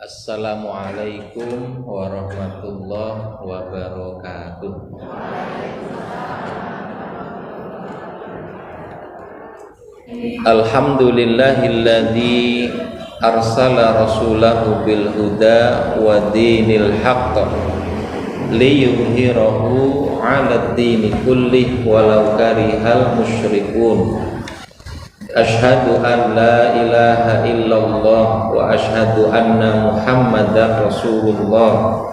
Assalamualaikum warahmatullahi wabarakatuh. Alhamdulillahilladzi arsala rasulahu bil huda wa dinil haqq liyuzhirahu 'alad dini kullih walau karihal musyrikun. Asyhadu an la ilaha illallah wa asyhadu anna Muhammadar Rasulullah.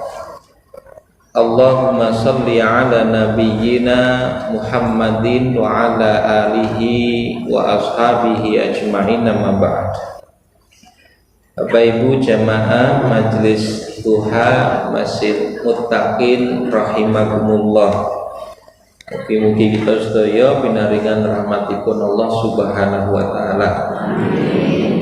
Allahumma salli ala nabiyyina Muhammadin wa ala alihi wa ashabihi ajma'in, amma ba'd. Bapak Ibu jamaah Majelis Duha Masjid Muttaqin rahimakumullah. Mugi-mugi kita sedaya pinaringan rahmatipun Allah Subhanahu wa taala.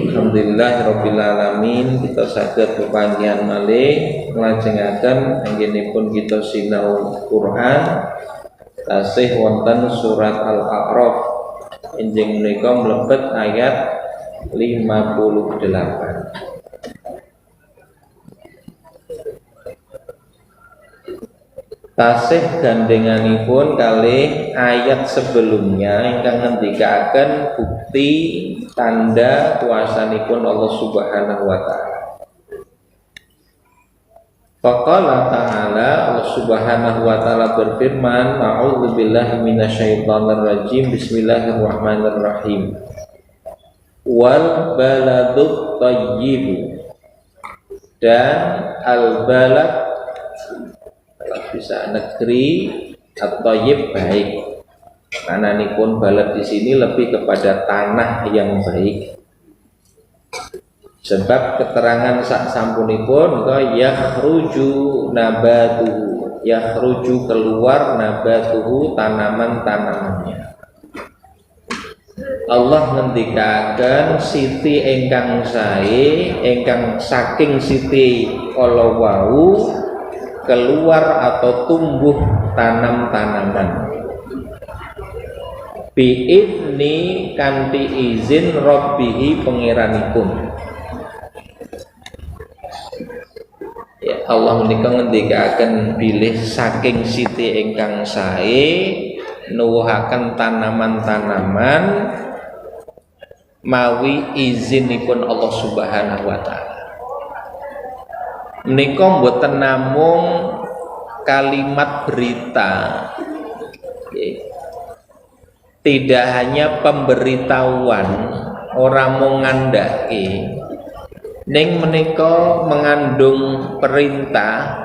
Alhamdulillahirabbil alamin, kita saged pepanggihan malih nglajengaken anggenipun kita sinau Quran tasih wonten surat Al-A'raf. Enjing menika mlebet ayat 58. Tasih gandenganipun kalih ayat sebelumnya ingkang ngendikaken bukti tanda kuasanipun Allah Subhanahu wa taala. Faqala ta'ala, Allah Subhanahu wa taala berfirman, a'udzubillahi minasyaitonir rajim, bismillahirrahmanirrahim. Wal baladut thayyib, dan al balad bisa negeri at-thayyib baik. Mananipun balad di sini lebih kepada tanah yang baik. Sebab keterangan sak sampunipun yakhruju nabatuhu, yakhruju keluar nabatuhu tanaman-tanamannya. Allah ngendikaken siti ingkang sae, ingkang saking siti kala wau keluar atau tumbuh tanam-tanaman bi'idni kanthi izin rabbihi pengiranipun. Ya, Allah menika ngendikaken bilih saking siti ingkang sae nuwuhaken tanaman-tanaman mawi izinipun Allah Subhanahu wa taala. Menika mboten namung kalimat berita, tidak hanya pemberitahuan, ora mung ngandhake, ning menika mengandung perintah.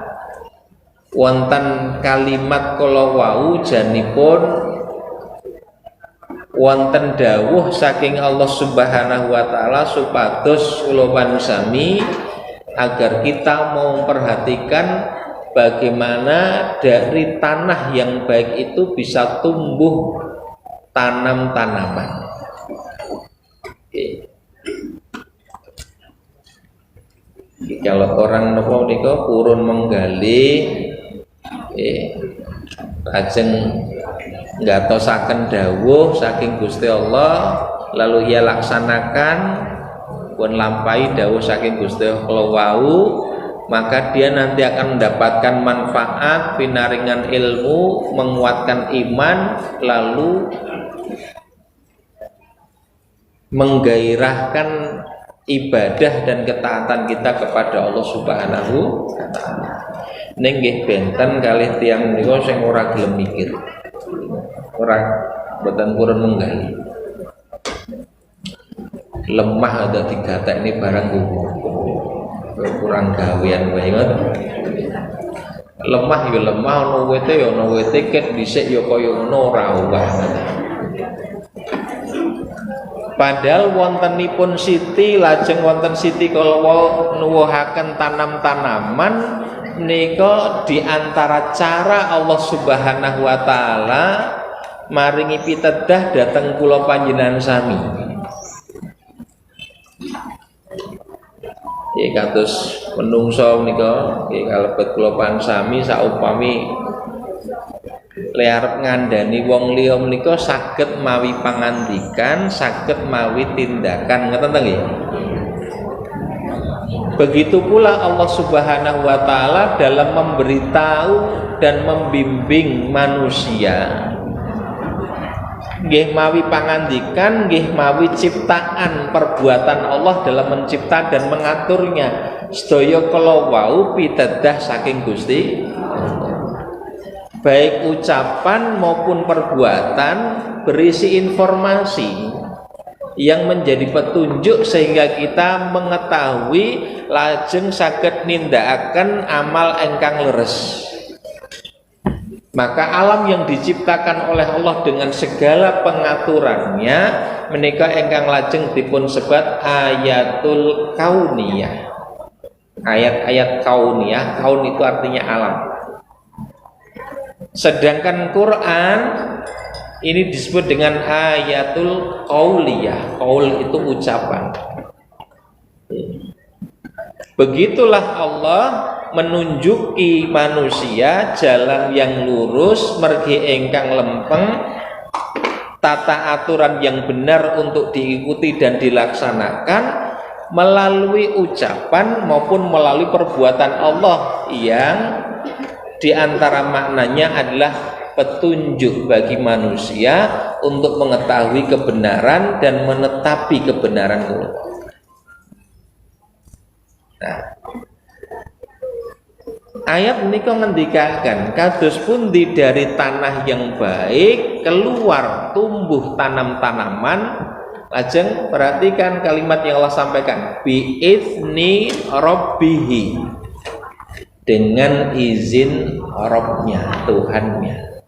Wonten kalimat kala wau janipun wonten dawuh saking Allah Subhanahu wa taala supados kula pansami agar kita mau memperhatikan bagaimana dari tanah yang baik itu bisa tumbuh tanam-tanaman. Kalau orang nopo nika purun menggali, lajeng ngatosaken dawuh saking Gusti Allah, lalu ia laksanakan pun lampai dawuh saking Gusti Allah wau, maka dia nanti akan mendapatkan manfaat, pinaringan ilmu, menguatkan iman, lalu menggairahkan ibadah dan ketaatan kita kepada Allah Subhanahu wa taala. Ning nggih benten kalih tiyang menika sing ora gelem mikir. Ora boten purun menggali. Lemah ada tiga teknik barang kurang gawean wae ngoten. Lemah ya lemah, ana wete ya ana wete, ket dhisik ya kaya ngono ora uwah. Padahal wontenipun siti, lajeng wonten siti kala nuwuhaken tanam-tanaman nika di antara cara Allah Subhanahu wa taala maringi pitedah dhateng kula panjenengan sami. Ya kados menungso menika nggih kalebet kula pansami saupami le arep ngandani wong liya menika saged mawi pangandikan, saged mawi tindakan, ngoten to nggih. Begitu pula Allah Subhanahu wa taala dalam memberitahu dan membimbing manusia, nggih mawi pangandikan, nggih mawi ciptaan perbuatan Allah dalam mencipta dan mengaturnya. Sedaya kala wau pitedah saking Gusti, baik ucapan maupun perbuatan berisi informasi yang menjadi petunjuk sehingga kita mengetahui lajeng saged nindakaken amal ingkang leres. Maka alam yang diciptakan oleh Allah dengan segala pengaturannya menika ingkang lajeng dipun sebat ayatul kauniyah. Ayat-ayat kauniyah, kaun itu artinya alam. Sedangkan Quran ini disebut dengan ayatul qauliyah. Qaul itu ucapan. Begitulah Allah menunjuki manusia jalan yang lurus, mergi ingkang lempeng, tata aturan yang benar untuk diikuti dan dilaksanakan melalui ucapan maupun melalui perbuatan Allah yang diantara maknanya adalah petunjuk bagi manusia untuk mengetahui kebenaran dan menetapi kebenaran itu. Nah, ayat ini kok ngendikakan kados pundi dari tanah yang baik keluar tumbuh tanam-tanaman. Lajeng perhatikan kalimat yang Allah sampaikan, bi'izni rabbihi, dengan izin Rabbnya, Tuhannya.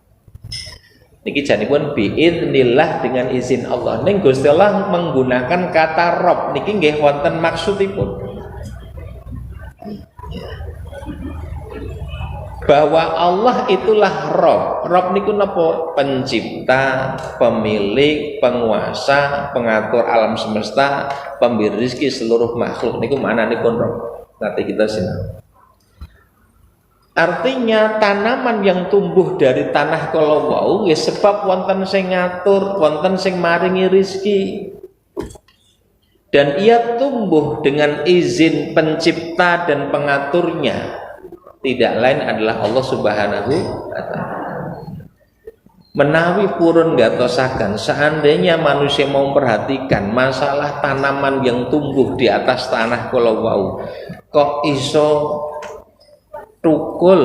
Niki janipun biiznillah, dengan izin Allah. Ning Gusti Allah menggunakan kata Rabb niki nggih wonten maksudipun. Bahwa Allah itulah Rabb. Rabb niku napa? Pencipta, pemilik, penguasa, pengatur alam semesta, pemberi rezeki seluruh makhluk. Niku mananipun Rabb. Nanti kita sinau. Artinya tanaman yang tumbuh dari tanah kala wau nggih sebab wonten sing ngatur, wonten sing maringi rezeki. Dan ia tumbuh dengan izin pencipta dan pengaturnya. Tidak lain adalah Allah Subhanahu wa taala. Menawi purun gatosaken, seandainya manusia mau memperhatikan masalah tanaman yang tumbuh di atas tanah kala wau, kok iso tukul.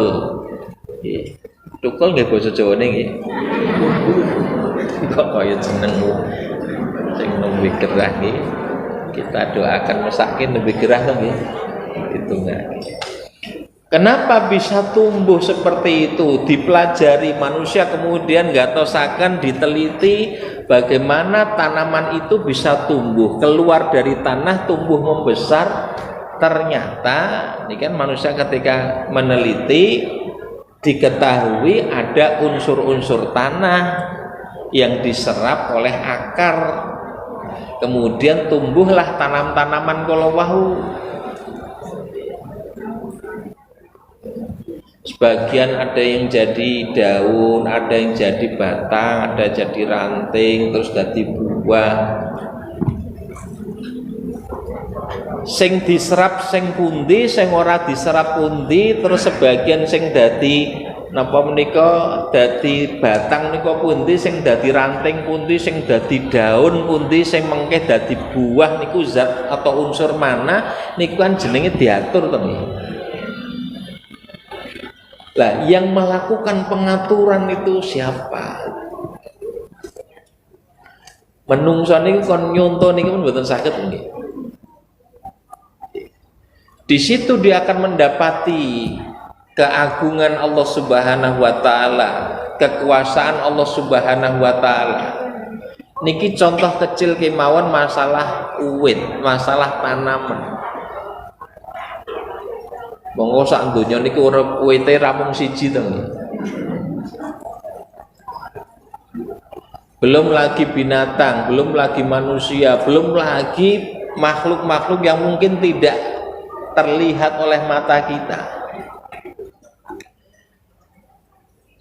Tukul nggih basa Jawane nggih. Kok kaya jeneng sing nembe gerah nggih. Kita doakan mesakin lebih gerah nggih. Itu enggak. Kenapa bisa tumbuh seperti itu? Dipelajari manusia kemudian gatosaken, diteliti bagaimana tanaman itu bisa tumbuh keluar dari tanah, tumbuh membesar. Ternyata ini kan manusia ketika meneliti diketahui ada unsur-unsur tanah yang diserap oleh akar, kemudian tumbuhlah tanam-tanaman kalawahu. Sebagian ada yang jadi daun, ada yang jadi batang, ada jadi ranting, terus jadi buah. Sing diserap sing pundi, sing ora diserap pundi, terus sebagian sing dadi napa menika dadi batang nika pundi, sing dadi ranting pundi, sing dadi daun pundi, sing mengke dadi buah niku zat atau unsur mana niku kan jenenge diatur to nggih. Lah yang melakukan pengaturan itu siapa? Menungso niku kon nyonto niku pun mboten saged nggih. Di situ dia akan mendapati keagungan Allah Subhanahu wa taala, kekuasaan Allah Subhanahu wa taala. Niki contoh kecil kemawon masalah uwit, masalah tanaman. Monggo sak donya niku urip uwite ramung siji to. Belum lagi binatang, belum lagi manusia, belum lagi makhluk-makhluk yang mungkin tidak terlihat oleh mata kita.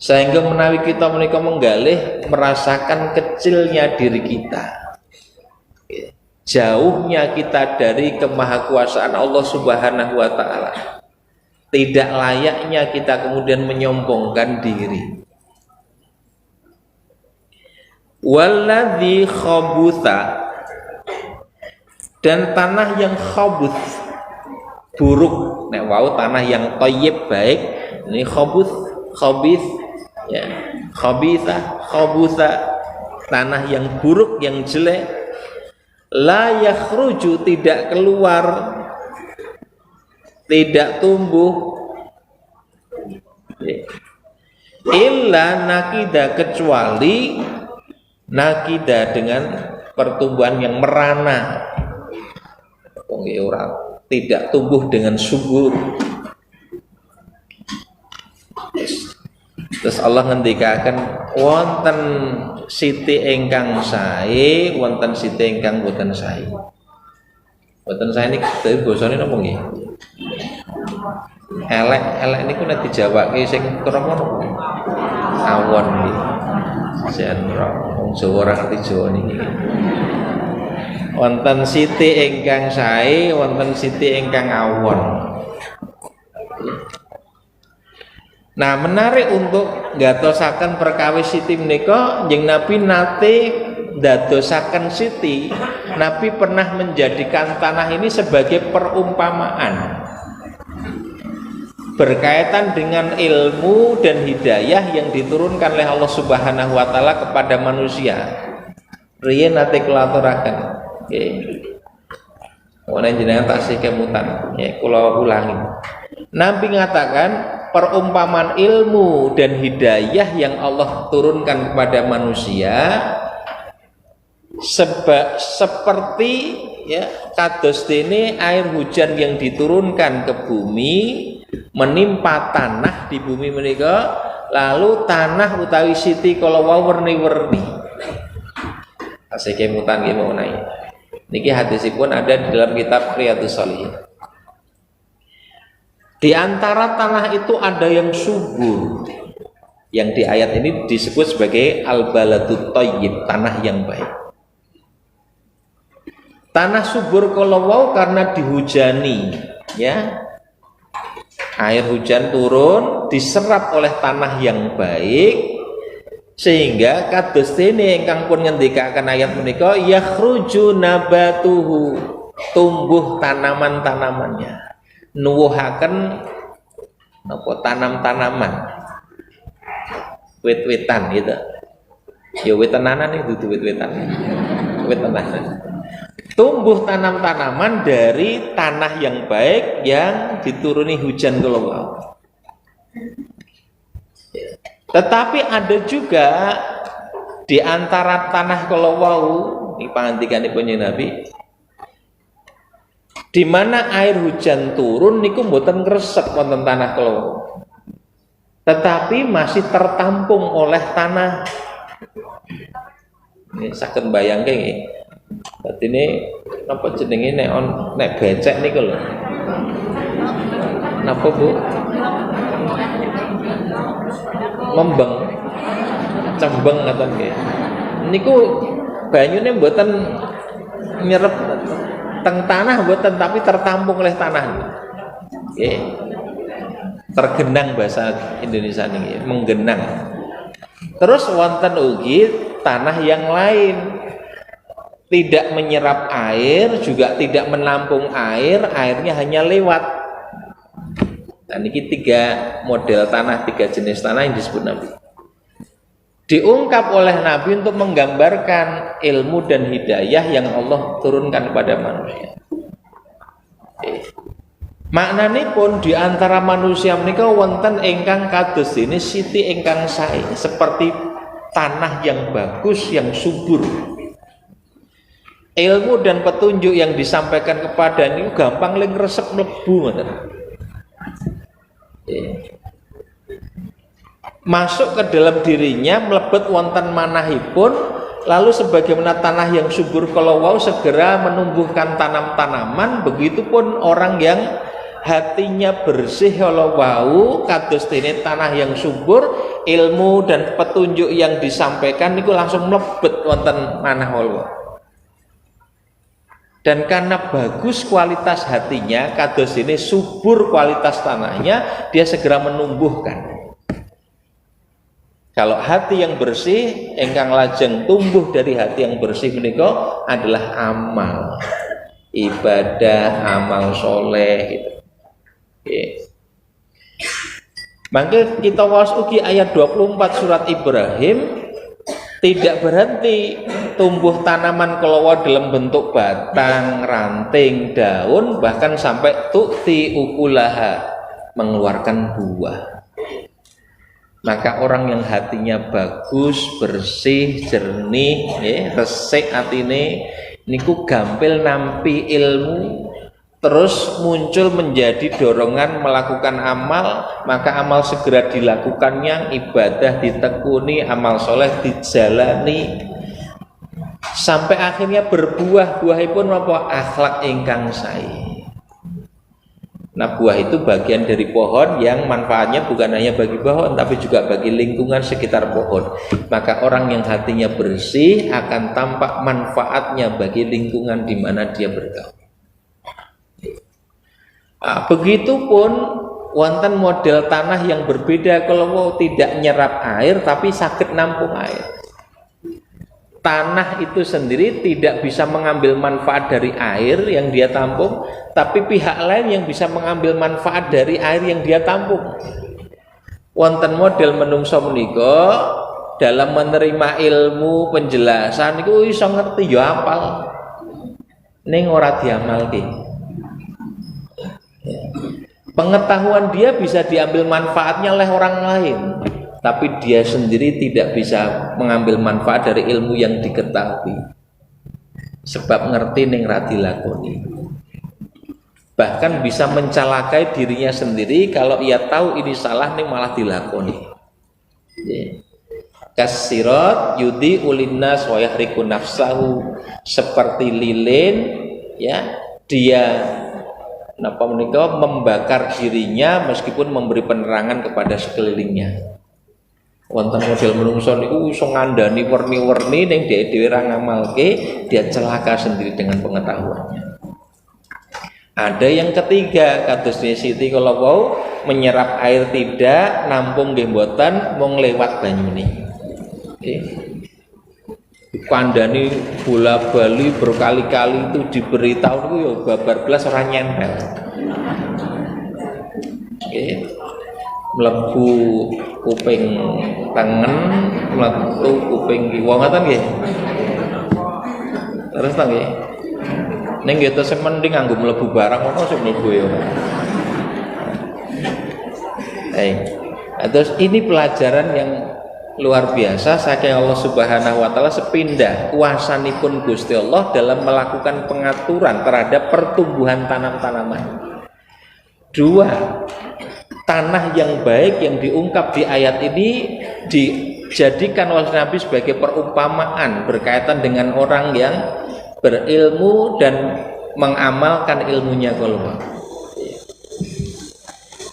Sehingga menawi kita menika menggalih merasakan kecilnya diri kita. jauhnya kita dari kemahakuasaan Allah Subhanahu wa taala. Tidak layaknya kita kemudian menyombongkan diri. Walladzi khabutha, dan tanah yang khabuth, buruk. Nek wau tanah yang thayyib baik, ini khabuth, khabith ya. Khabitha, khabutha, tanah yang buruk, yang jelek. La yakhruju, tidak keluar, tidak tumbuh, illa nakida, kecuali nakida dengan pertumbuhan yang merana. Orang tidak tumbuh dengan subur. Terus Allah ngendikaken wonten siti ingkang sae, wonten siti ingkang boten sae. Boten sae niki basane napa nggih? Elek niku nek dijawabke sing krama napa? Awon nggih. Senro wong Jawa ora ngerti Jawa niki. Wonten siti ingkang sae, wonten siti ingkang awon. Nah, menarik untuk ngatosaken perkawis siti menika, njing Nabi nate ndadosaken siti. Nabi pernah menjadikan tanah ini sebagai perumpamaan berkaitan dengan ilmu dan hidayah yang diturunkan oleh Allah Subhanahu wa taala kepada manusia. Riyen nate kula aturaken. Nggih. Ana jenengan taksih kemutan, nggih kula ulangi. Nabi mengatakan perumpamaan ilmu dan hidayah yang Allah turunkan kepada manusia seperti ya kados dene air hujan yang diturunkan ke bumi menimpa tanah di bumi menika, lalu tanah utawi siti kala wau werni-werni. Tasih kemutan nggih mengenai niki hadisipun ada di dalam kitab Riyadhus Shalihin. Di antara tanah itu ada yang subur, yang di ayat ini disebut sebagai al-baladut thayyib, tanah yang baik. Tanah subur kalau wau karena dihujani, ya, air hujan turun diserap oleh tanah yang baik, sehingga kados dene ingkang pun ngendikaken ayat menika yakhruju nabatuhu, tumbuh tanaman-tanamannya, nuwuhaken napa tanam-tanaman, wit-witan gitu. Ya wit tenanan itu dudu wit-witan. Wit tenanan. Tumbuh tanam-tanaman dari tanah yang baik yang dituruni hujan kala wau. Tetapi ada juga di antara tanah kala wau, iki pangandikanipun Nabi, di mana air hujan turun niku mboten ngresep wonten tanah kala wau. Tetapi masih tertampung oleh tanah. Ini saged bayangke nggih. Dadi ini napa jenenge nek becek niku lho. Napa Bu? Membeng. Cembeng ngoten nggih. Niku banyune mboten nyerep teng tanah mboten, tapi tertampung oleh tanah. Nggih. Tergenang bahasa Indonesia niki, menggenang. Terus wonten ugi tanah yang lain, tidak menyerap air, juga tidak menampung air, airnya hanya lewat. Dan ini 3 model tanah, 3 jenis tanah yang disebut Nabi. Diungkap oleh Nabi untuk menggambarkan ilmu dan hidayah yang Allah turunkan kepada manusia. Maknanya pun di antara manusia menika wonten ingkang kados dene siti ingkang sae, seperti tanah yang bagus, yang subur. Ilmu dan petunjuk yang disampaikan kepada niku gampang ling resep mlebu ngoten. Masuk ke dalam dirinya, mlebet wonten manahipun, lalu sebagaimana tanah yang subur kalau wau segera menumbuhkan tanam-tanaman, begitupun orang yang hatinya bersih kalau wau kados dene tanah yang subur, ilmu dan petunjuk yang disampaikan niku langsung mlebet wonten manah wau. Dan karena bagus kualitas hatinya, kados ini subur kualitas tanahnya, dia segera menumbuhkan. Kalau hati yang bersih, engkang lajeng tumbuh dari hati yang bersih menika adalah amal, ibadah, amal soleh gitu. Maka kita waos ugi ayat 24 surat Ibrahim, tidak berhenti tumbuh tanaman kelawa dalam bentuk batang, ranting, daun, bahkan sampai tu'ti ukulaha, mengeluarkan buah. Maka orang yang hatinya bagus, bersih, jernih, resik atine niku gampil nampi ilmu, terus muncul menjadi dorongan melakukan amal, maka amal segera dilakukannya, ibadah ditekuni, amal soleh dijalani, sampai akhirnya berbuah-buahipun apa? Akhlak ingkang sae. Nah, buah itu bagian dari pohon yang manfaatnya bukan hanya bagi pohon tapi juga bagi lingkungan sekitar pohon. Maka orang yang hatinya bersih akan tampak manfaatnya bagi lingkungan di mana dia bergaul. Nah, begitupun wonten model tanah yang berbeda, kalau tidak nyerap air tapi saged nampung air. Tanah itu sendiri tidak bisa mengambil manfaat dari air yang dia tampung, tapi pihak lain yang bisa mengambil manfaat dari air yang dia tampung. Wonten model menungso menika dalam menerima ilmu penjelasan niku iso ngerti ya apal ning ora diamalke. Pengetahuan dia bisa diambil manfaatnya oleh orang lain, tapi dia sendiri tidak bisa mengambil manfaat dari ilmu yang diketahui, sebab ngerti ning ra dilakoni. Bahkan bisa mencelakai dirinya sendiri kalau ia tahu ini salah ning malah dilakoni. Kasirat yudi ulinnas wa yahriku nafsahu, seperti lilin ya, dia napa menika membakar dirinya meskipun memberi penerangan kepada sekelilingnya. Wonten model menungso niku iso ngandani werni-werni ning dhewe-dhewe ra ngamalke, dia celaka sendiri dengan pengetahuannya. Ada yang ketiga, kados Siti kala wau, menyerap air tidak, nampung nggih mboten, mung lewat banyune. Kandani bola bali berkali-kali itu diberitahu niku ya babar blas ora nyempel. Mlebu kuping tengen, mlebu kuping kiwa ngoten nggih. Terus ta nggih. Ning nggih to sing mending nganggo mlebu barang ngono sing mlebu ya. Terus ini pelajaran yang luar biasa saking Allah Subhanahu wa taala, sepindah kuasanipun Gusti Allah dalam melakukan pengaturan terhadap pertumbuhan tanam-tanaman. Dua, tanah yang baik yang diungkap di ayat ini dijadikan oleh Nabi sebagai perumpamaan berkaitan dengan orang yang berilmu dan mengamalkan ilmunya kalau.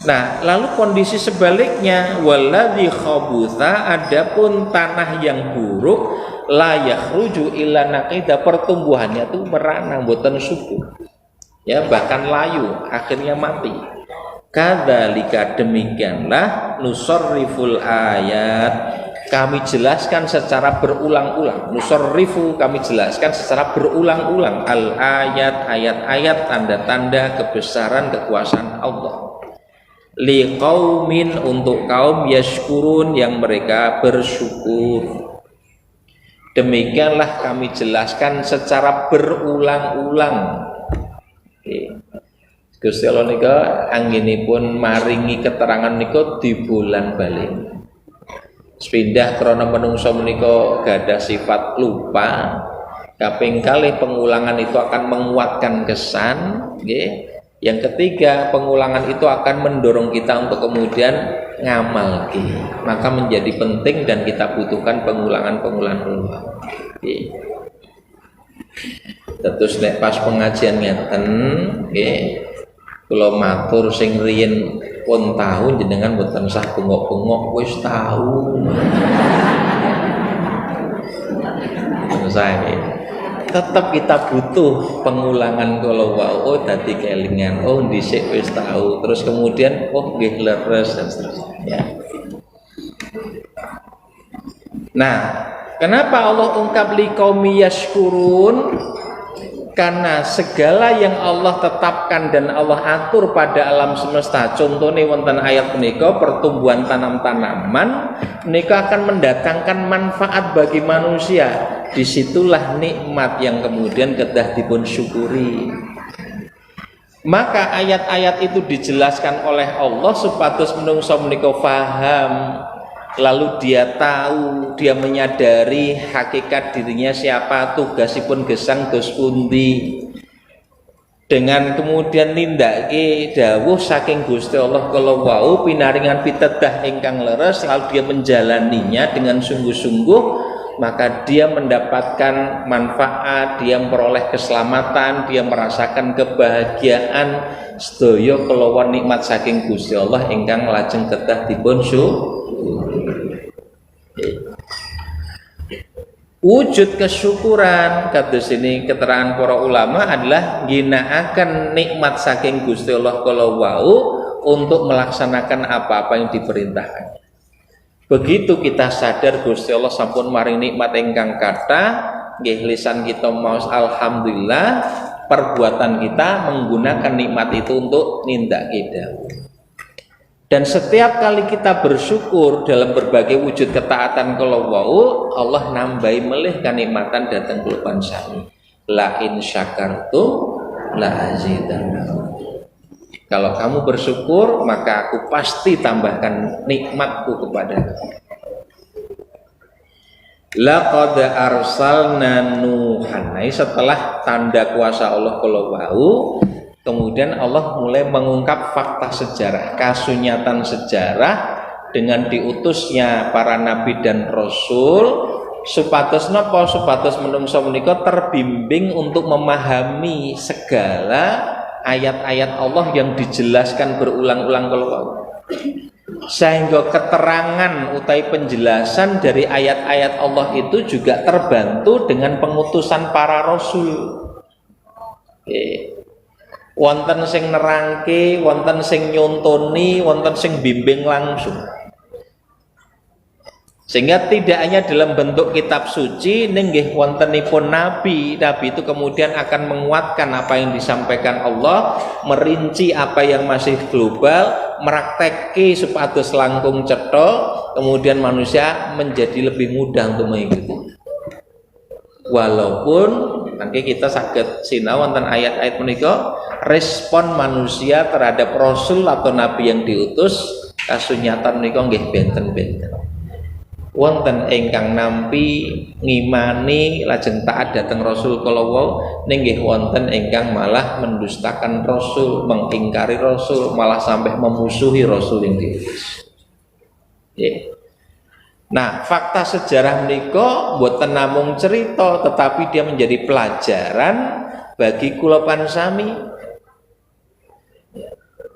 Nah, lalu kondisi sebaliknya, waladzi khabutha, adapun tanah yang buruk, la yakhruju illa naqida, pertumbuhannya itu merana mboten subur. Ya, bahkan layu, akhirnya mati. Kadzalika, demikianlah nusarriful ayat, kami jelaskan secara berulang-ulang. Nusarrifu, kami jelaskan secara berulang-ulang al ayat, ayat-ayat, tanda-tanda kebesaran kekuasaan Allah. Liqaumin, untuk kaum yashkurun, yang mereka bersyukur. Demikianlah kami jelaskan secara berulang-ulang. Gusti Allah nika anggenipun maringi keterangan nika di bulan balik. Sepindah krana menungso menika gadah sifat lupa, kaping kalih pengulangan itu akan menguatkan kesan, nggih. Yang ketiga, pengulangan itu akan mendorong kita untuk kemudian ngamalki. Maka menjadi penting dan kita butuhkan pengulangan-pengulangan ulang. Terus nek pas pengajian ngeten, nggih, kula matur sing riyen pun tahu jenengan mboten sah bengok-bengok wis tahu. Selesai. tetap kita butuh pengulangan kalau wow, dadi kelingan, dhisik wis tahu, terus kemudian nggih leres dan seterusnya ya. Nah, kenapa Allah ungkap liqaumi yashkurun? Karena segala yang Allah tetapkan dan Allah atur pada alam semesta, contohnya wonten ayat menika pertumbuhan tanam-tanaman menika akan mendatangkan manfaat bagi manusia. Disitulah nikmat yang kemudian kedah dipun syukuri. Maka ayat-ayat itu dijelaskan oleh Allah supados menungso menika paham, lalu dia tahu, dia menyadari hakikat dirinya siapa, tugasipun gesang dos pundi. Dengan kemudian nindake dawuh saking Gusti Allah kala wau pinaringan pitedah ingkang leres, lalu dia menjalaninya dengan sungguh-sungguh, maka dia mendapatkan manfaat, dia memperoleh keselamatan, dia merasakan kebahagiaan, sedaya kelawan nikmat saking Gusti Allah ingkang lajeng kedah dipun syukuri. Wujud kesyukuran kados ini keterangan para ulama adalah ginaaken nikmat saking Gusti Allah kala wau untuk melaksanakan apa-apa yang diperintahkan. Begitu kita sadar Gusti Allah sampun maring nikmat ingkang kathah, nggih lisan kita maos alhamdulillah, perbuatan kita menggunakan nikmat itu untuk nindakake dawuh. Dan setiap kali kita bersyukur dalam berbagai wujud ketaatan kalau wau, Allah nambahi melih kanikmatan datang kulupan sami. La in syakartum la azidannakum. Kalau kamu bersyukur, maka aku pasti tambahkan nikmatku kepadamu. Laqad arsalna Nuhan. Nah, setelah tanda kuasa Allah kalau wau, kemudian Allah mulai mengungkap fakta sejarah, kasunyatan sejarah dengan diutusnya para nabi dan rasul supados napa? Supados menungso menika terbimbing untuk memahami segala ayat-ayat Allah yang dijelaskan berulang-ulang kalau sehingga keterangan utai penjelasan dari ayat-ayat Allah itu juga terbantu dengan pengutusan para rasul. Wonten sing nerangke, wonten sing nyontoni, wonten sing bimbing langsung. Sehingga tidak hanya dalam bentuk kitab suci, nggih wontenipun nabi. Nabi itu kemudian akan menguatkan apa yang disampaikan Allah, merinci apa yang masih global, merakteki supados langkung cetha, kemudian manusia menjadi lebih mudah untuk mengikuti. Walaupun nanti kita saged sinau wonten ayat-ayat menika respon manusia terhadap rasul atau nabi yang diutus kasunyatan menika nggih benten-benten. Wonten ingkang nampi ngimani lajeng taat dhateng rasul kala wau, nggih wonten ingkang malah mendustakan rasul, mengingkari rasul, malah sampai memusuhi rasul yang diutus. Nah, fakta sejarah menika mboten namung cerita, tetapi dia menjadi pelajaran bagi kula pansami.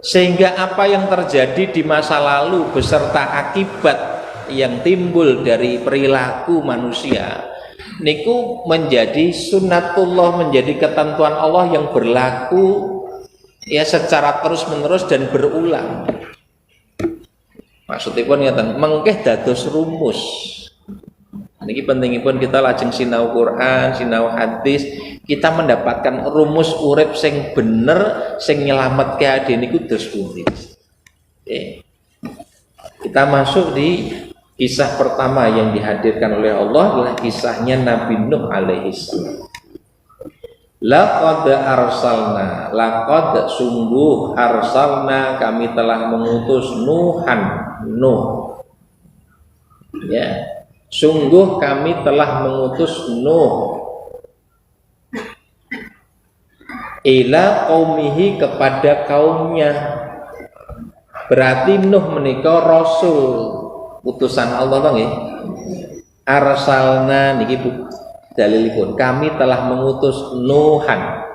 Sehingga apa yang terjadi di masa lalu beserta akibat yang timbul dari perilaku manusia niku menjadi sunnatullah, menjadi ketentuan Allah yang berlaku ya secara terus-menerus dan berulang. Maksudipun ngeten, mengkeh dados rumus. Niki pentingipun kita lajeng sinau Quran, sinau hadis, kita mendapatkan rumus urip sing bener, sing nyelametke ade niku dos pundi. Kita masuk di kisah pertama yang dihadirkan oleh Allah adalah kisahnya Nabi Nuh alaihi salam. Laqad arsalna, laqad sungguh arsalna kami telah mengutus Nuhan, Nuh. Ya, sungguh kami telah mengutus Nuh ila qaumihi kepada kaumnya. Berarti Nuh menika rasul, utusan Allah nggih. Arsalna niki dalilipun kami telah mengutus Nuhan.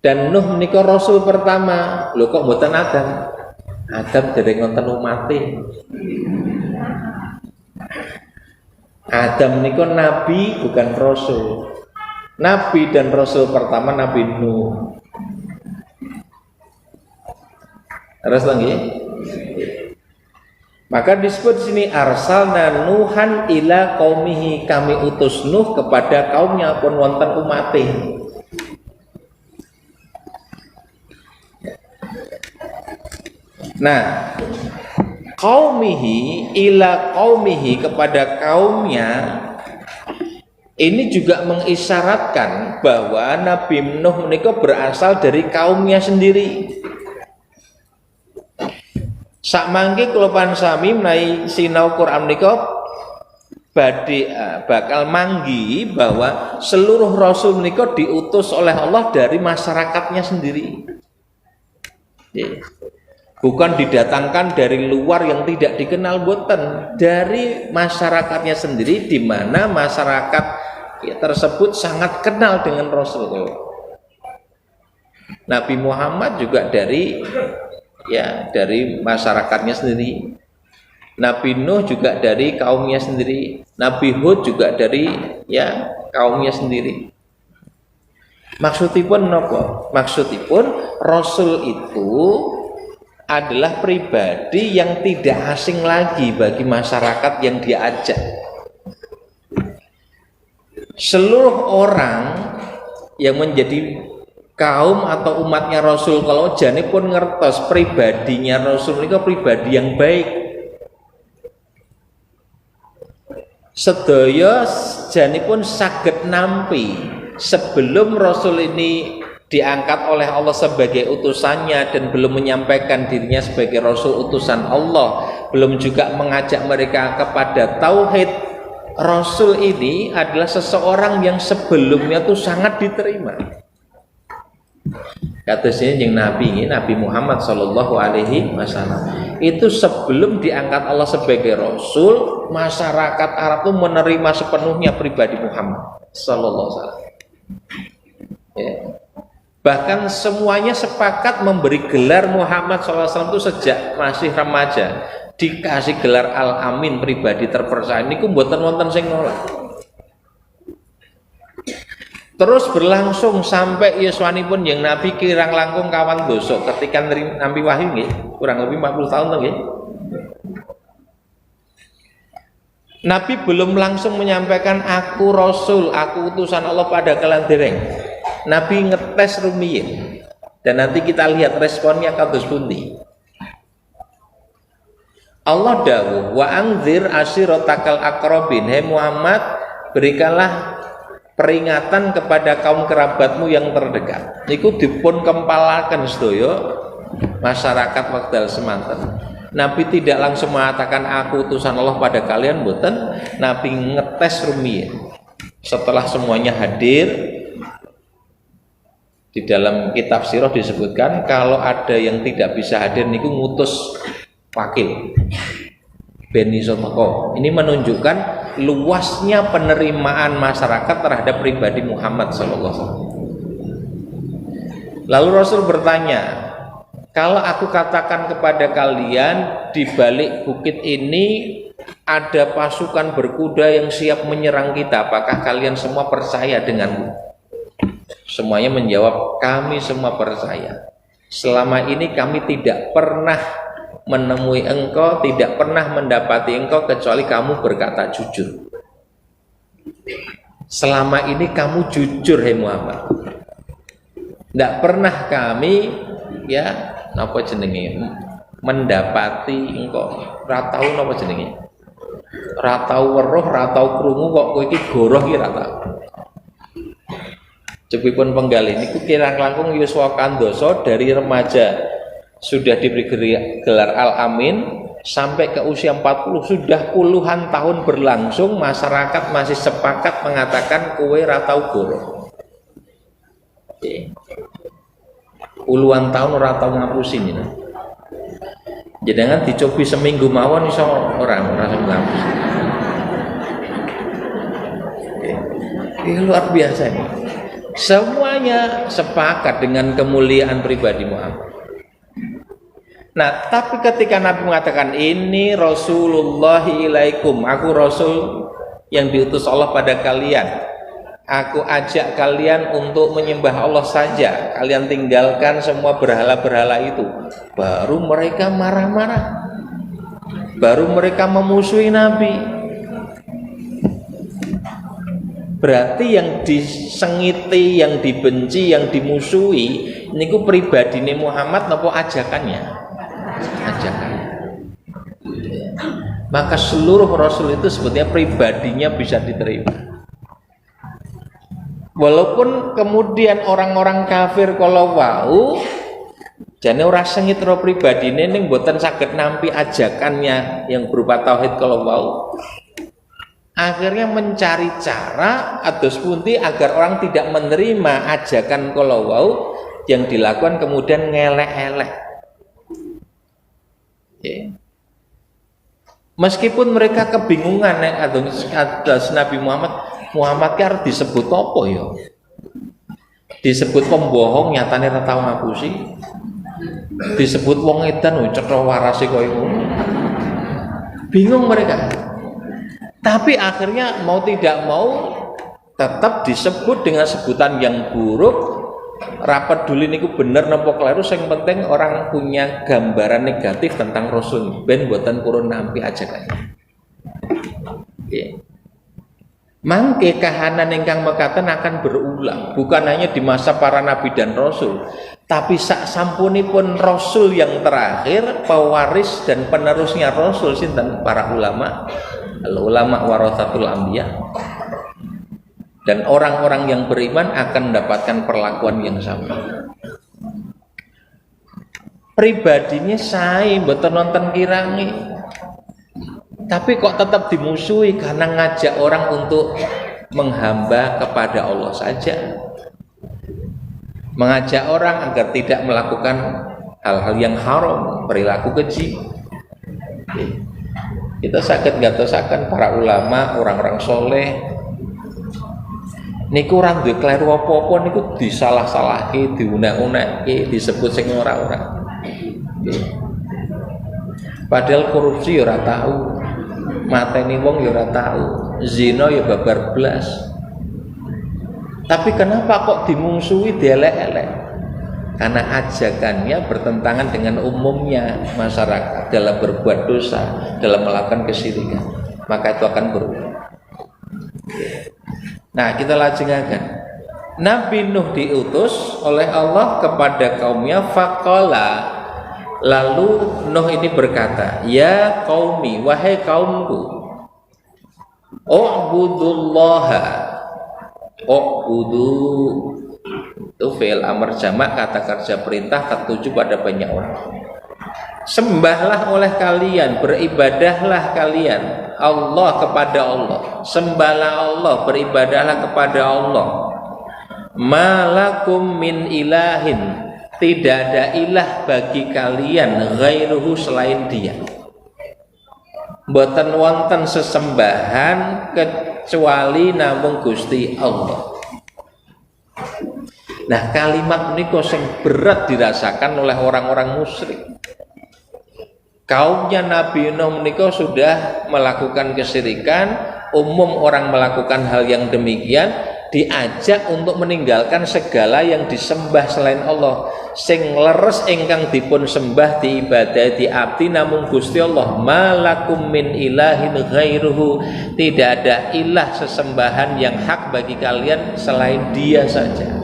Dan Nuh menika rasul pertama. Lho kok mboten Adam? Adam dereng wonten umate. Adam menika nabi bukan rasul. Nabi dan Rasul pertama Nabi Nuh. Terus lagi. Maka disebut di sini arsalna Nuhan ila qaumihi, kami utus Nuh kepada kaumnya pun wonten umate. Nah, qaumihi ila qaumihi, kepada kaumnya, ini juga mengisyaratkan bahwa Nabi Nuh menika berasal dari kaumnya sendiri. Sak mangke kula pansami menawi sinau Quran menika badhe bakal manggi bahwa seluruh rasul menika diutus oleh Allah dari masyarakatnya sendiri. Bukan didatangkan dari luar yang tidak dikenal, boten, dari masyarakatnya sendiri, di mana masyarakat tersebut sangat kenal dengan Rasul. Nabi Muhammad juga dari masyarakatnya sendiri. Nabi Nuh juga dari kaumnya sendiri. Nabi Hud juga dari kaumnya sendiri. Maksudipun napa? Maksudipun Rasul itu adalah pribadi yang tidak asing lagi bagi masyarakat yang diajak. Seluruh orang yang menjadi kaum atau umatnya Rasul, kalau jane pun ngertos pribadinya Rasul itu pribadi yang baik. Sedaya jane pun saged nampi sebelum Rasul ini diangkat oleh Allah sebagai utusannya dan belum menyampaikan dirinya sebagai Rasul utusan Allah, belum juga mengajak mereka kepada tauhid. Rasul ini adalah seseorang yang sebelumnya tuh sangat diterima. Katusnya yang Nabi ini, Nabi Muhammad Shallallahu Alaihi Wasallam itu sebelum diangkat Allah sebagai Rasul, masyarakat Arab itu menerima sepenuhnya pribadi Muhammad Shallallahu Alaihi Wasallam. Bahkan semuanya sepakat memberi gelar Muhammad SAW itu sejak masih remaja, dikasih gelar Al-Amin, pribadi terpercaya. Niku mboten wonten sing nolak. Terus berlangsung sampai yuswanipun yang Nabi kirang langkung kawan dosa ketika Nabi wahyu nggih, kurang lebih 40 tahun nggih. Nabi belum langsung menyampaikan aku Rasul, aku utusan Allah pada kalian dereng. Nabi ngetes rumiyin, dan nanti kita lihat responnya kados pundi. Allah dawuh, wa anzir ashiratakal aqrabin, hai Muhammad, berikanlah peringatan kepada kaum kerabatmu yang terdekat. Niku dipun kempalaken sedaya masyarakat wekdal semanten. Nabi tidak langsung mengatakan aku utusan Allah pada kalian, mboten. Nabi ngetes rumiyin. Setelah semuanya hadir, di dalam kitab sirah disebutkan kalau ada yang tidak bisa hadir niku ngutus wakil ben iso teko. Ini menunjukkan luasnya penerimaan masyarakat terhadap pribadi Muhammad sallallahu alaihi wasallam. Lalu Rasul bertanya, kalau aku katakan kepada kalian di balik bukit ini ada pasukan berkuda yang siap menyerang kita, apakah kalian semua percaya denganku? Semuanya menjawab, kami semua percaya. Selama ini kami tidak pernah menemui engkau, tidak pernah mendapati engkau kecuali kamu berkata jujur. Selama ini kamu jujur, hai Muhammad. Tidak pernah kami napa jenenge mendapati engkau ratau napa jenenge ratau weruh, ratau krungu kok kowe iki goroh iki ratau. Cepipun penggali niku kirang langkung yuswa kandoso, dari remaja sudah diberi gelar Al-Amin sampai ke usia 40, sudah puluhan tahun berlangsung, masyarakat masih sepakat mengatakan kowe ratau goroh. Puluhan tahun ora tau ngapusin ini. Jangan dicobi seminggu mawon iso orang ngapus. Ini luar biasa ini. Semuanya sepakat dengan kemuliaan pribadi Muhammad. Nah, tapi ketika Nabi mengatakan ini Rasulullah ilaikum, aku Rasul yang diutus Allah pada kalian, Aku ajak kalian untuk menyembah Allah saja. Kalian tinggalkan semua berhala-berhala itu. Baru mereka marah-marah. Baru mereka memusuhi Nabi. Berarti yang disengiti, yang dibenci, yang dimusuhi niku pribadine Muhammad napa ajakannya? Ajakannya. Maka seluruh Rasul itu sebetulnya pribadinya bisa diterima. Walaupun kemudian orang-orang kafir kalau wau jane ora sengit ro pribadine ning mboten saged nampi ajakannya yang berupa tauhid kalau wau. Akhirnya mencari cara ados pundi agar orang tidak menerima ajakan kalau wau yang dilakukan kemudian ngelek-elek. Meskipun mereka kebingungan atas Nabi Muhammad ki arep disebut apa ya? Disebut pembohong nyatane ora tau ngapusi. Disebut wong edan cetha warase koyo ngono. Bingung mereka. Tapi akhirnya mau tidak mau tetap disebut dengan sebutan yang buruk. Rapat dulu niku bener napa kleru, sing penting orang punya gambaran negatif tentang Rasul ben mboten purun nampi ajakannya. Nggih. Mangke kahanan ingkang mekaten akan berulang, bukan hanya di masa para nabi dan rasul, tapi sak sampunipun rasul yang terakhir, pewaris dan penerusnya rasul sinten para ulama, ulama waratsatul anbiya. Dan orang-orang yang beriman akan mendapatkan perlakuan yang sama. Pribadinya saya mboten nonton kirangi. Tapi kok tetap dimusuhi karena ngajak orang untuk menghamba kepada Allah saja. Mengajak orang agar tidak melakukan hal-hal yang haram, perilaku keji. Kita sakit gatosaken para ulama, orang-orang soleh. Niku ora duwe kleru apa-apa niku disalah-salahke, diunek-unekke, disebut sing ora-ora. Padahal korupsi ya ora tahu. Mateni wong ya ora tahu, zina ya babar blas. Tapi kenapa kok dimungsuhi, dielek-elek? Karena ajakannya bertentangan dengan umumnya masyarakat dalam berbuat dosa, dalam melakukan kesyirikan. Maka itu akan berulang. Nah, kita lajengaken. Nabi Nuh diutus oleh Allah kepada kaumnya, faqala. Lalu Nuh ini berkata, ya qaumi, wahai kaumku, u'budullaha. U'budu itu fi'il amr jamak, kata kerja perintah tertuju pada banyak orang. Sembahlah oleh kalian, beribadahlah kalian Allah kepada Allah. Sembahlah Allah, beribadahlah kepada Allah. Malakum min ilahin, tidak ada ilah bagi kalian ghairuhu selain dia. Mboten wonten sesembahan kecuali namung Gusti Allah. Nah, kalimat niku sing berat dirasakan oleh orang-orang musyrik. Kaumnya Nabi Nuh menika sudah melakukan kesyirikan, umum orang melakukan hal yang demikian, diajak untuk meninggalkan segala yang disembah selain Allah. Sing leres ingkang dipun sembah diibadahi diabdi namung Gusti Allah. Malakum min ilahin ghairuhu, tidak ada ilah sesembahan yang hak bagi kalian selain Dia saja.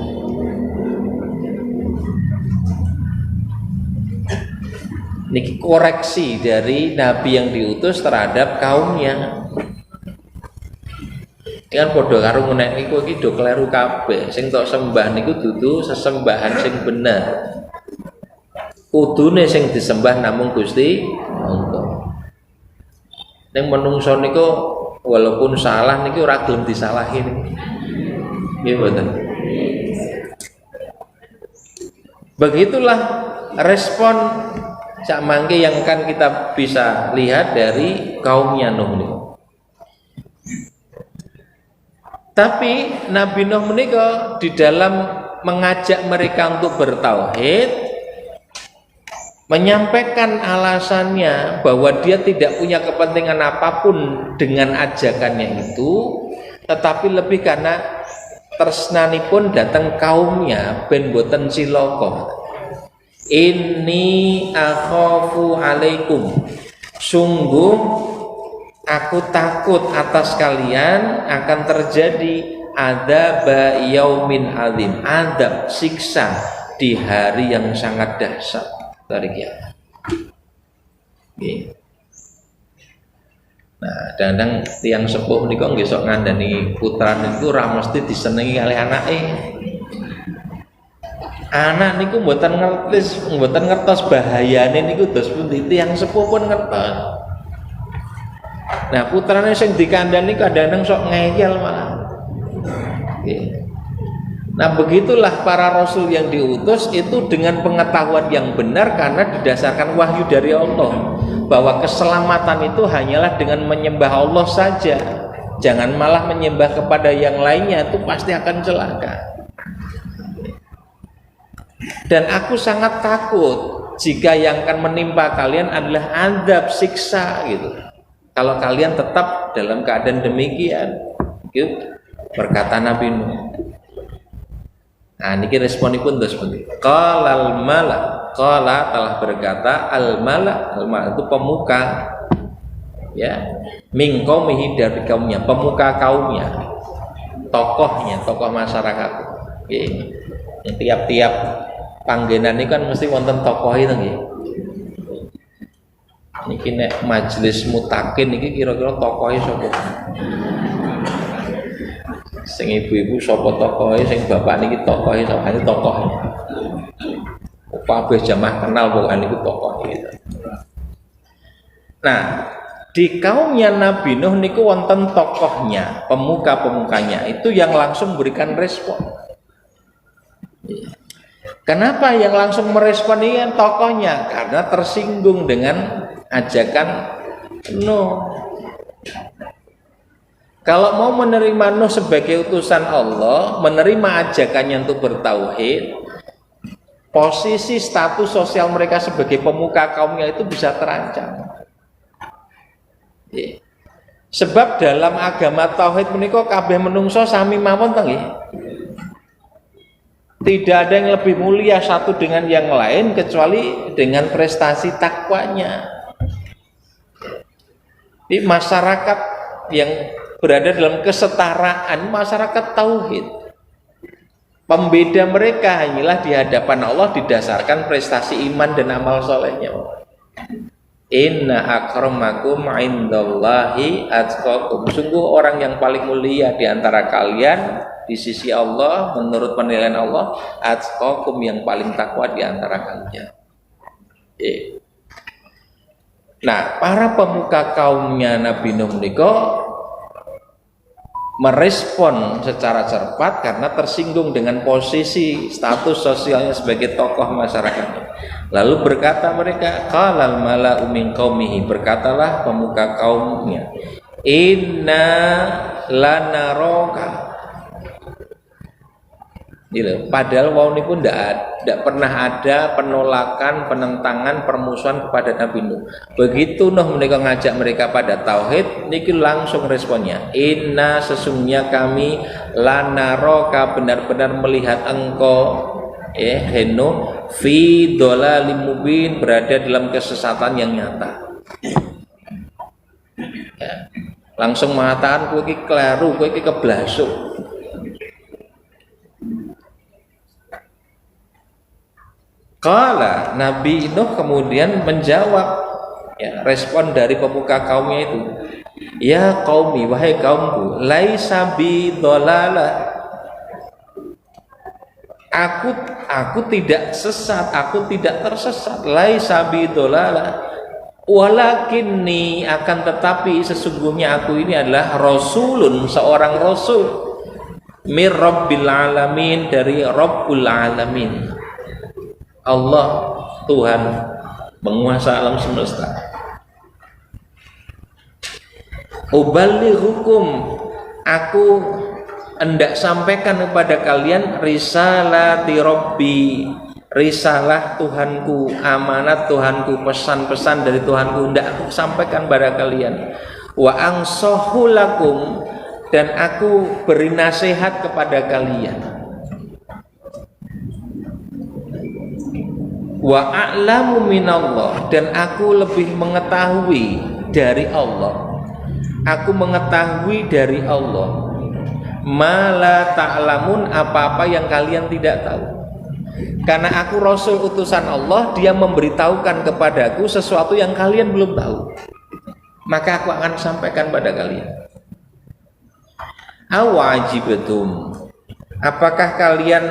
Niki koreksi dari Nabi yang diutus terhadap kaumnya. Kan padha karo menek niku iki do kleru kabeh. Sing tok sembah niku dudu sesembahan sing bener. Kudune sing disembah namung Gusti Allah. Ning menungso niku walaupun salah niki ora gelem disalahi niki. Nggih mboten. Begitulah respon sak mangke yang kan kita bisa lihat dari kaumnya Nuh niku. Tapi Nabi Nuh menika di dalam mengajak mereka untuk bertauhid, menyampaikan alasannya bahwa dia tidak punya kepentingan apapun dengan ajakannya itu, tetapi lebih karena tresnanipun dateng kaumnya ben boten cilaka. Inni akhafu alaikum, sungguh aku takut atas kalian akan terjadi adzab yaumin azim, adab siksa di hari yang sangat dahsyat dari kiamat. Nah, kadang tiang sepuh niku nggih sok ngandani putrane niku ora mesti disenengi kalih anake. Anak niku mboten ngertos bahayane niku dos pundi, tiang sepuh pun ngertos. Nah, putrane sing dikandani kadang-kadang sok ngeyel malah. Nah, begitulah para rasul yang diutus itu dengan pengetahuan yang benar karena didasarkan wahyu dari Allah bahwa keselamatan itu hanyalah dengan menyembah Allah saja. Jangan malah menyembah kepada yang lainnya, itu pasti akan celaka. Dan aku sangat takut jika yang akan menimpa kalian adalah azab siksa gitu. Kalau kalian tetap dalam keadaan demikian, gitu, berkata Nabi Nuh. Nah, niki responipun terus seperti qalal mala, qala telah berkata al mala itu pemuka ya, min qaumihi dari kaumnya, pemuka kaumnya, tokohnya, tokoh masyarakat. Nggih. Tiap-tiap panggenan ini kan mesti wonten tokoh itu nggih. Niki nek majelis mutakin niki kira-kira tokohe sapa? Sing ibu-ibu sapa tokohe, sing bapak niki tokohe, sampeyan tokohe. Kabeh jamaah kenal pokoke niku tokoh gitu. Nah, di kaumnya Nabi Nuh niku wonten tokohnya, pemuka-pemukanya itu yang langsung memberikan respon. Kenapa yang langsung merespon ini tokohnya? Karena tersinggung dengan ajakan Nuh. Kalau mau menerima Nuh sebagai utusan Allah, menerima ajakannya untuk bertauhid, posisi status sosial mereka sebagai pemuka kaumnya itu bisa terancam. Sebab dalam agama tauhid menika kabeh menungso sami mawon to nggih. Tidak ada yang lebih mulia satu dengan yang lain kecuali dengan prestasi takwanya. Di masyarakat yang berada dalam kesetaraan, masyarakat tauhid, pembeda mereka hanyalah di hadapan Allah didasarkan prestasi iman dan amal solehnya. Inna akramakum indallahi atqakum, sungguh orang yang paling mulia di antara kalian di sisi Allah menurut penilaian Allah atqakum, yang paling takwa di antara kalian. Nah, para pemuka kaumnya Nabi Nuh menika merespon secara cepat karena tersinggung dengan posisi status sosialnya sebagai tokoh masyarakatnya. Lalu berkata mereka, qalal mala'u min qaumihi, berkatalah pemuka kaumnya, inna lanaraka. Padahal wau niku ndak pernah ada penolakan, penentangan, permusuhan kepada Nabi Nuh. Begitu Nuh menika ngajak mereka pada tauhid, niki langsung responnya, inna, sesungguhnya kami, lanaraka, benar-benar melihat engkau Nuh, fi dhalalim mubin, berada dalam kesesatan yang nyata. Ya. Langsung mengatakan kowe iki kleru, kowe iki keblasuk. Qala, Nabi Nuh kemudian menjawab, ya, respon dari pemuka kaumnya itu, ya qaumi, wahai kaumku, laisa bi dhalalah, aku tidak sesat, aku tidak tersesat, laisa bi dhalalah, walakinni, akan tetapi sesungguhnya aku ini adalah rasulun, seorang rasul, mir rabbil alamin, dari Rabbul alamin, Allah, Tuhan penguasa alam semesta. Ubalighukum, aku hendak sampaikan kepada kalian risalati Rabbi, risalah Tuhanku, amanat Tuhanku, pesan-pesan dari Tuhanku hendak aku sampaikan pada kalian. Wa angsohu lakum, dan aku beri nasihat kepada kalian. Wa a'lamu minallah, dan aku lebih mengetahui dari Allah. Aku mengetahui dari Allah ma la ta'lamun, apa-apa yang kalian tidak tahu. Karena aku Rasul utusan Allah, dia memberitahukan kepadaku sesuatu yang kalian belum tahu, maka aku akan sampaikan pada kalian. Awajibatum, apakah kalian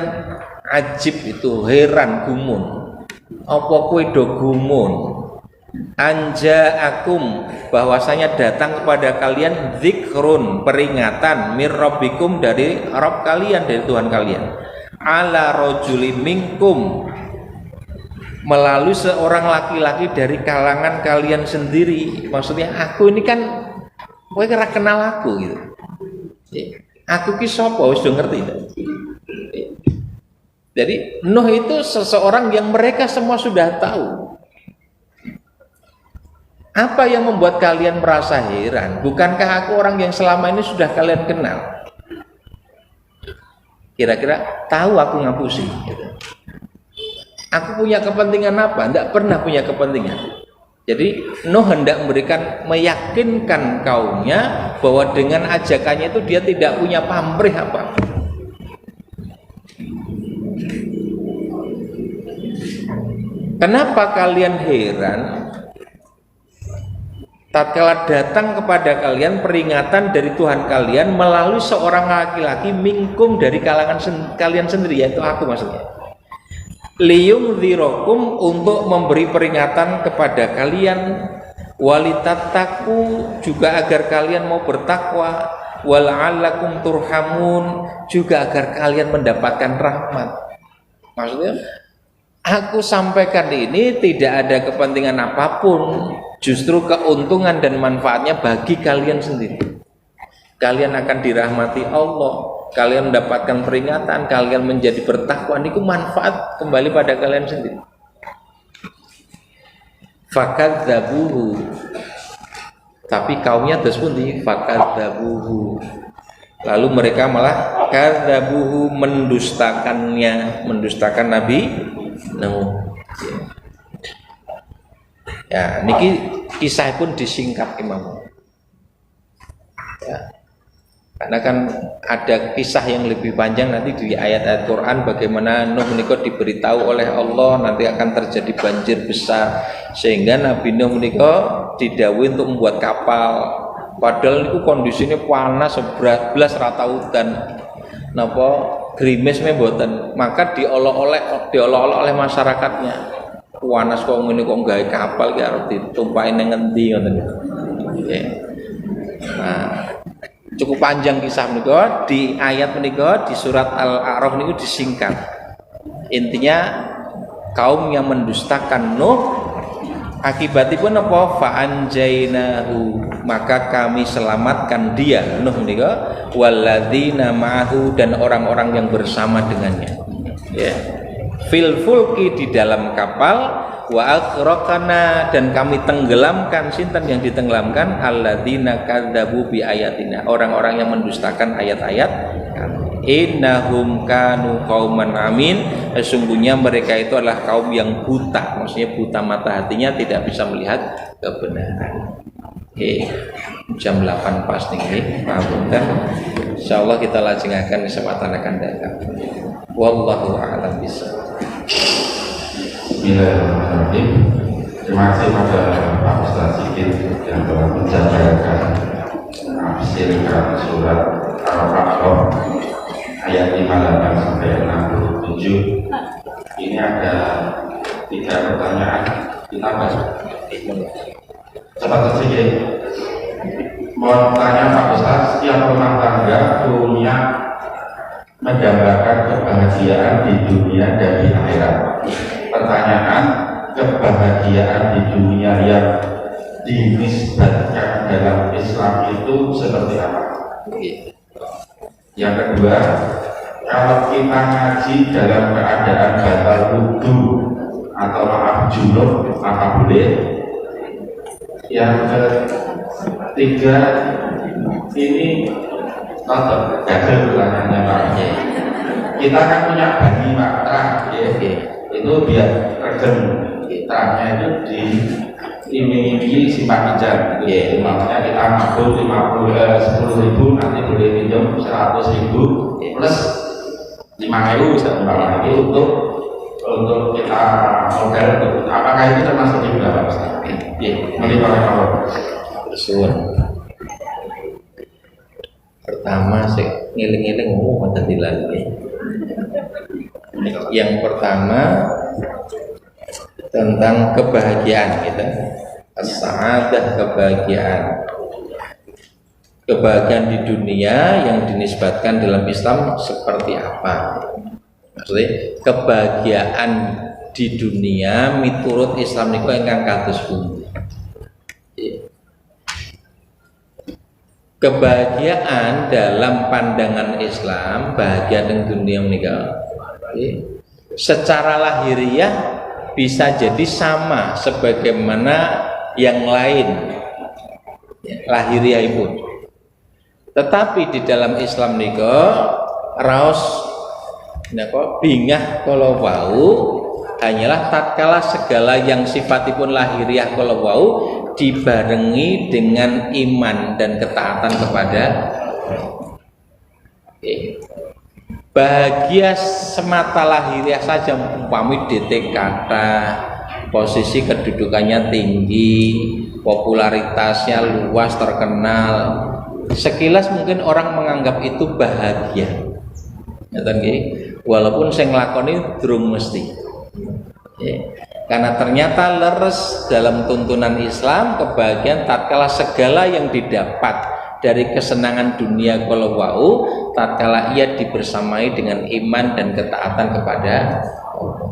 ajib itu heran gumun, apa kowe do gumun, anja akum, bahwasanya datang kepada kalian zikrun, peringatan, mir rabbikum, dari Rabb kalian, dari Tuhan kalian, ala rajuli minkum, melalui seorang laki-laki dari kalangan kalian sendiri. Maksudnya aku ini kan kowe ora kenal aku gitu. Aku ki sapa, wis do ngerti. Jadi Nuh itu seseorang yang mereka semua sudah tahu. Apa yang membuat kalian merasa heran? Bukankah aku orang yang selama ini sudah kalian kenal? Kira-kira tahu aku ngapusi gitu. Aku punya kepentingan apa? Tidak pernah punya kepentingan. Jadi Nuh hendak meyakinkan kaumnya bahwa dengan ajakannya itu dia tidak punya pamrih apa. Kenapa kalian heran tatkala datang kepada kalian peringatan dari Tuhan kalian melalui seorang laki-laki minkum, dari kalangan kalian sendiri, yaitu aku maksudnya. Liyum dhirokum, untuk memberi peringatan kepada kalian, walitattaku, juga agar kalian mau bertakwa, wala'allakum turhamun, juga agar kalian mendapatkan rahmat. Maksudnya aku sampaikan ini tidak ada kepentingan apapun, justru keuntungan dan manfaatnya bagi kalian sendiri. Kalian akan dirahmati Allah, kalian mendapatkan peringatan, kalian menjadi bertakwa, itu manfaat kembali pada kalian sendiri. Fakadzabuhu, tapi kaumnya terus pun di fakadzabuhu, lalu mereka malah kadzabuhu, mendustakannya, mendustakan Nabi Nuh. Ya, niki kisah pun disingkat Imam. Ya. Karena kan ada kisah yang lebih panjang nanti di ayat-ayat Quran, bagaimana Nuh menika diberitahu oleh Allah nanti akan terjadi banjir besar, sehingga Nabi Nuh menika didhawuhi untuk membuat kapal. Padahal itu kondisinya panas, belas rata hutan, napa gerimis mboten, maka diolok-olok oleh masyarakatnya. Panas kok ngene kok gawe kapal ki arep ditumpahi ning ngendi ngoten. Nah, cukup panjang kisah menika, di ayat menika di surat Al-A'raf niku disingkat. Intinya kaum yang mendustakan Nuh, akibatipun apa? Fa'anjainahu, maka kami selamatkan dia Nuh menika, walladzina ma'ahu, dan orang-orang yang bersama dengannya. Ya. Fil fulki, di dalam kapal, wa aghraqna, dan kami tenggelamkan, sinten yang ditenggelamkan, alladzina kadzabu bi ayatina, orang-orang yang mendustakan ayat-ayat kami. Innahum kanu qauman amin, sesungguhnya mereka itu adalah kaum yang buta, maksudnya buta mata hatinya, tidak bisa melihat kebenaran. Oke, jam 8 pas nih, pangapunten. Insyaallah kita lajengaken kesempatan akan datang. Wallahu a'lam bishawab. Bismillahirrahmanirrahim. Terima kasih pada Pak Ustaz Sigit yang telah menjabarkan menafsirkan surat Al-A'raf ayat 58 sampai 67. Ini ada 3 pertanyaan, kita baca. Cepat Sigit. Mau tanya Pak Ustaz, setiap rumah tangga punya menggambarkan kebahagiaan di dunia dan di akhirat. Pertanyaan, kebahagiaan di dunia yang dinisbatkan dalam Islam itu seperti apa? Yang kedua, kalau kita ngaji dalam keadaan batal wudu atau maaf junub, maka boleh. Yang ketiga, ini Tonton, gagal pertanyaannya Pak. Kita kan punya bani Pak, terang ya. Itu biar regen, terangnya itu di iming-imingi simpan pinjam. Makanya kita mampu 10.000 nanti boleh pinjam 100.000 plus 5.000 bisa umpamanya lagi untuk kita modal untuk apakah itu termasuk di berapa Ustaz? Pertama sih ngiling-ngiling tadi lagi. Yang pertama tentang kebahagiaan gitu. As-sa'adah, kebahagiaan di dunia yang dinisbatkan dalam Islam seperti apa? Maksudnya kebahagiaan di dunia miturut Islam niku ingkang kados pundi. Kebahagiaan dalam pandangan Islam, bahagia di dunia menikah secara lahiriah bisa jadi sama sebagaimana yang lain lahiriah pun. Tetapi di dalam Islam niku raos napa bingah kala wau hanyalah tatkala segala yang sifatipun lahiriah kala wau dibarengi dengan iman dan ketaatan kepada bahagia semata lahiriah saja umpami DT kata posisi kedudukannya tinggi, popularitasnya luas, terkenal, sekilas mungkin orang menganggap itu bahagia. Walaupun sing nglakoni durung mesti. Karena ternyata leres dalam tuntunan Islam kebahagiaan tatkala segala yang didapat dari kesenangan dunia kalau wau tatkala ia dibersamai dengan iman dan ketaatan kepada Allah.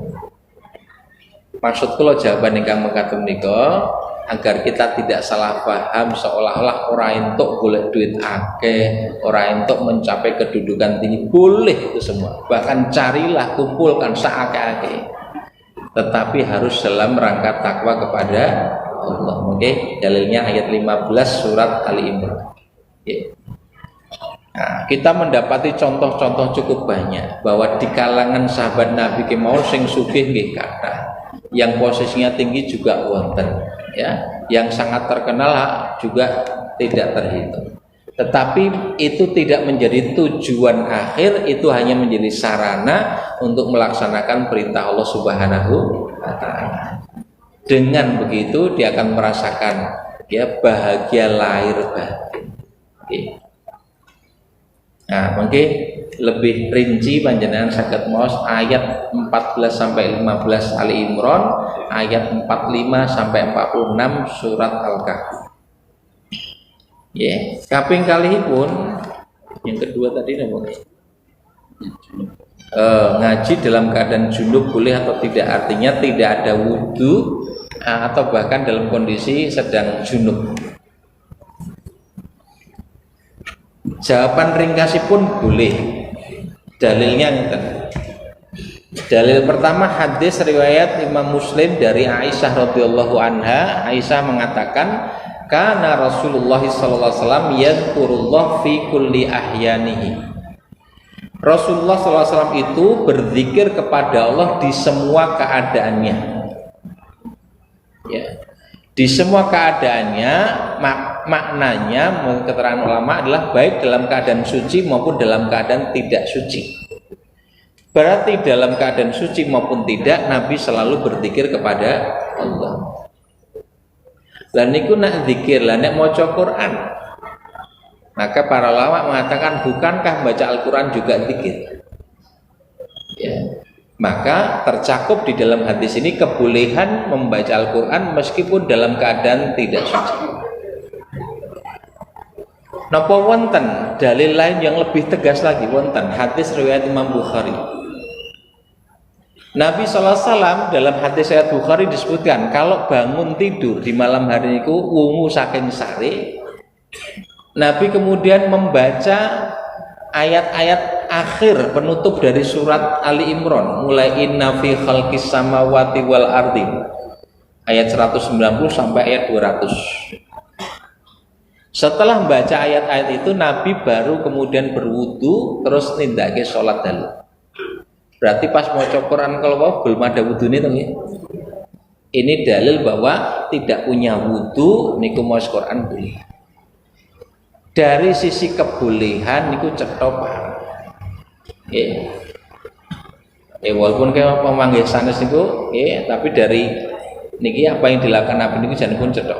Maksud kula jawaban ingkang mekaten menika agar kita tidak salah paham seolah-olah ora entuk golek duit akeh, ora entuk mencapai kedudukan tinggi, boleh itu semua. Bahkan carilah, kumpulkan seakeh-akeh. Tetapi harus dalam rangka takwa kepada Allah. Oke, dalilnya ayat 15 surat Ali Imran. Nah, kita mendapati contoh-contoh cukup banyak bahwa di kalangan sahabat Nabi kemawon sing sugih nggih kathah, yang posisinya tinggi juga wonten, ya, yang sangat terkenal juga tidak terhitung. Tetapi itu tidak menjadi tujuan akhir, itu hanya menjadi sarana untuk melaksanakan perintah Allah Subhanahu wa Ta'ala. Dengan begitu dia akan merasakan ya bahagia lahir batin. Nah, mungkin lebih rinci panjenengan saged maos ayat 14 sampai 15 Ali Imran, ayat 45 sampai 46 surat Al-Kahfi. Kaping kalihipun yang kedua tadi namanya ngaji dalam keadaan junub boleh atau tidak, artinya tidak ada wudhu atau bahkan dalam kondisi sedang junub. Jawaban ringkasipun boleh. Dalilnya ngeten. Dalil pertama hadis riwayat Imam Muslim dari Aisyah radhiyallahu anha. Aisyah mengatakan kana Rasulullah sallallahu alaihi wasallam yadhkurullah fi kulli ahyanihi. Rasulullah sallallahu alaihi wasallam itu berzikir kepada Allah di semua keadaannya. Ya. Di semua keadaannya, maknanya menurut keterangan ulama adalah baik dalam keadaan suci maupun dalam keadaan tidak suci. Berarti dalam keadaan suci maupun tidak, Nabi selalu berzikir kepada Allah. Lan niku nak zikir, lan nek maca Quran. Maka para ulama mengatakan bukankah baca Al-Quran juga zikir? Ya. Maka tercakup di dalam hadis ini kebolehan membaca Al-Quran meskipun dalam keadaan tidak suci. Napa wonten dalil lain yang lebih tegas lagi, wonten hadis riwayat Imam Bukhari. Nabi SAW dalam hadis riwayat Bukhari disebutkan kalau bangun tidur di malam hari itu wungu saking sare, Nabi kemudian membaca ayat-ayat akhir penutup dari surat Ali Imran, mulai inna fi khalqis samawati wal ardi ayat 190 sampai ayat 200. Setelah membaca ayat-ayat itu Nabi baru kemudian berwudu terus nindake sholat dulu. Berarti pas mau Quran kalau belum ada wudu nih ya. Ini dalil bahwa tidak punya wudu niku mau Quran boleh. Dari sisi kebolehan niku cetha paham. Walaupun kayak pemanggil sanes niku tapi dari niki apa yang dilakukan Nabi niku jan pun cetha.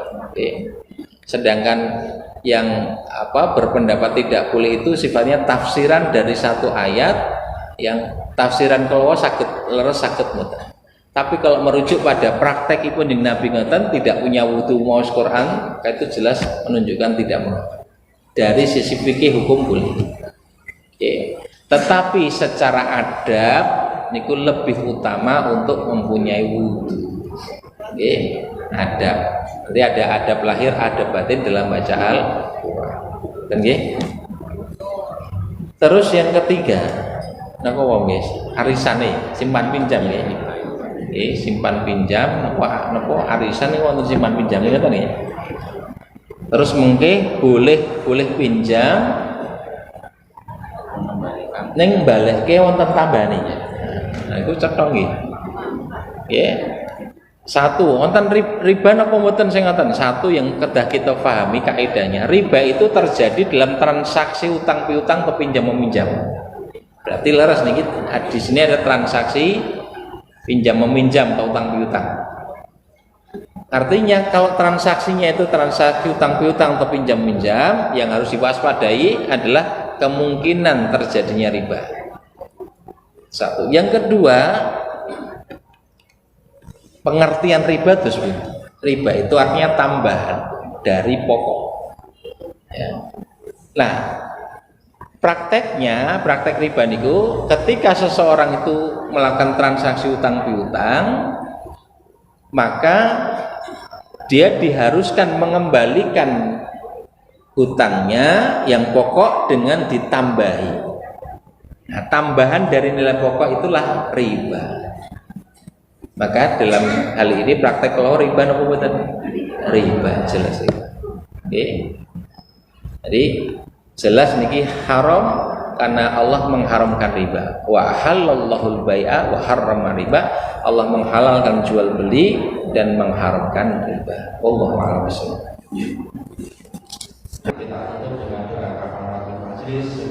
Sedangkan yang berpendapat tidak boleh itu sifatnya tafsiran dari satu ayat yang tafsiran kalau sakit leres sakit mudah. Tapi kalau merujuk pada praktek pun yang Nabi ngoten tidak punya wudu maos Quran, itu jelas menunjukkan tidak mau. Dari sisi fikih hukum boleh. Tetapi secara adab niku lebih utama untuk mempunyai wudu. Adab. Jadi ada adab lahir, adab batin dalam baca Al-Quran. Terus yang ketiga, napa wong guys? Arisane simpan pinjam ya. Simpan pinjam napa arisan niku wonten simpan pinjam ngoten ya. Terus mungkin boleh pinjam ning balekke wonten tambane. Nah iku cetha nggih. Satu, wonten riba napa mboten sing ngoten? Satu yang kedah kita pahami kaidahnya, riba itu terjadi dalam transaksi utang piutang atau pinjam meminjam. Berarti leres nih di sini ada transaksi pinjam meminjam atau utang piutang. Artinya kalau transaksinya itu transaksi utang piutang atau pinjam minjam, yang harus diwaspadai adalah kemungkinan terjadinya riba. Satu. Yang kedua, pengertian riba itu riba itu artinya tambahan dari pokok. Nah, praktek riba niku ketika seseorang itu melakukan transaksi utang piutang, maka dia diharuskan mengembalikan hutangnya yang pokok dengan ditambahi. Nah, tambahan dari nilai pokok itulah riba. Maka dalam hal ini praktek kalau riba nopo mboten? Riba jelas riba. Jadi jelas niki haram karena Allah mengharamkan riba. Wa halallahu al-bai'a wa harrama riba. Allah menghalalkan jual beli dan mengharamkan riba. Wallahu a'lam bishawab. Kita tutup dengan doa kafaratul majlis.